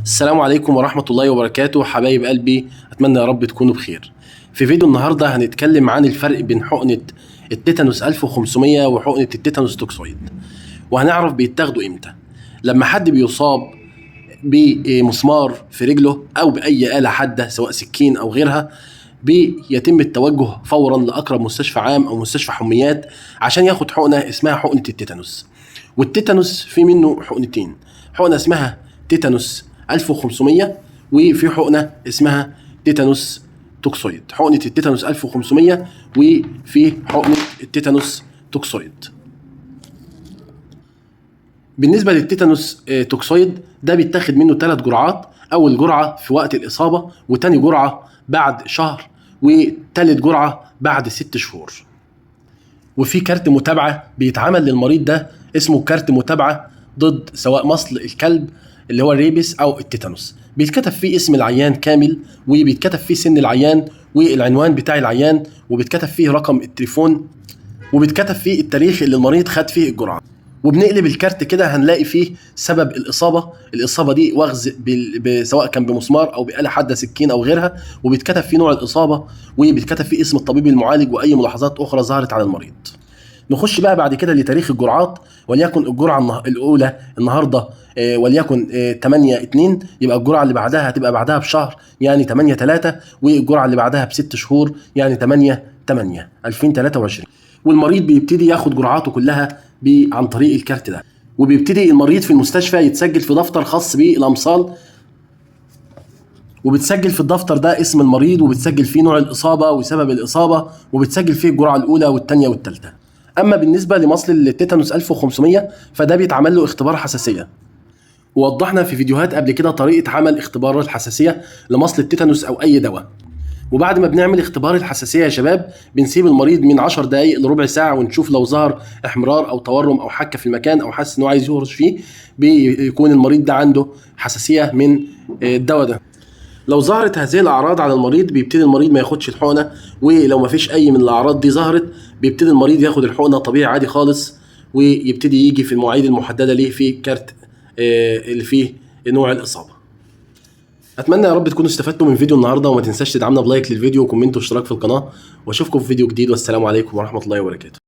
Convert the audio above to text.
السلام عليكم ورحمة الله وبركاته حبايب قلبي، أتمنى يا رب تكونوا بخير. في فيديو النهاردة هنتكلم عن الفرق بين حقنة التيتانوس 1500 وحقنة التيتانوس توكسويد، وهنعرف بيتاخدوا إمتى. لما حد بيصاب بمسمار في رجله أو بأي آلة حادة سواء سكين أو غيرها، بيتم التوجه فورا لأقرب مستشفى عام أو مستشفى حميات عشان ياخد حقنة اسمها حقنة التيتانوس. والتيتانوس في منه حقنتين، حقنة اسمها تيتانوس 1500 وفي حقنة اسمها تيتانوس توكسويد. حقنة التيتانوس 1500 وفي حقنة التيتانوس توكسويد. بالنسبة للتيتانوس توكسويد ده بيتاخد منه 3 جرعات، أول جرعة في وقت الإصابة، وتاني جرعة بعد شهر، وتالت جرعة بعد 6 شهور. وفي كارت متابعة بيتعمل للمريض ده اسمه كارت متابعة ضد سواء مصل الكلب اللي هو الريبس أو التيتانوس. بيتكتب فيه اسم العيان كامل، وبيتكتب فيه سن العيان والعنوان بتاع العيان، وبيتكتب فيه رقم التليفون، وبيتكتب فيه التاريخ اللي المريض خد فيه الجرعة. وبنقلب الكارت كده هنلاقي فيه سبب الإصابة دي وغز سواء كان بمسمار أو بآلة حادة سكين أو غيرها، وبيتكتب فيه نوع الإصابة، وبيتكتب فيه اسم الطبيب المعالج وأي ملاحظات أخرى ظهرت على المريض. نخش بقى بعد كده لتاريخ الجرعات، وليكن الجرعة الأولى النهاردة وليكن 8/2، يبقى الجرعة اللي بعدها هتبقى بعدها بشهر يعني 8/3، والجرعة اللي بعدها ب6 شهور يعني 8/8/2023. والمريض بيبتدي ياخد جرعاته كلها عن طريق الكارت ده، وبيبتدي المريض في المستشفى يتسجل في دفتر خاص بالأمصال، وبتسجل في الدفتر ده اسم المريض، وبتسجل فيه نوع الإصابة وسبب الإصابة، وبتسجل فيه الجرعة الأولى والثانية والثالثة. أما بالنسبة لمصل التيتانوس 1500 فده بيتعمل له اختبار حساسية، ووضحنا في فيديوهات قبل كده طريقة عمل اختبار الحساسية لمصل التيتانوس أو أي دواء. وبعد ما بنعمل اختبار الحساسية يا شباب بنسيب المريض من 10 دقايق لربع ساعة، ونشوف لو ظهر احمرار أو تورم أو حكة في المكان أو حاسس إنه عايز يهرش فيه، بيكون المريض ده عنده حساسية من الدواء ده. لو ظهرت هذه الأعراض على المريض بيبتدي المريض ما ياخدش الحقنة، ولو ما فيش أي من الأعراض دي ظهرت بيبتدي المريض ياخد الحقنة طبيعي عادي خالص، ويبتدي يجي في المواعيد المحددة ليه في كارت اللي فيه نوع الإصابة. أتمنى يا رب تكونوا استفدتوا من فيديو النهاردة، وما تنساش تدعمنا بلايك للفيديو وكومنت واشتراك في القناة، واشوفكم في فيديو جديد، والسلام عليكم ورحمة الله وبركاته.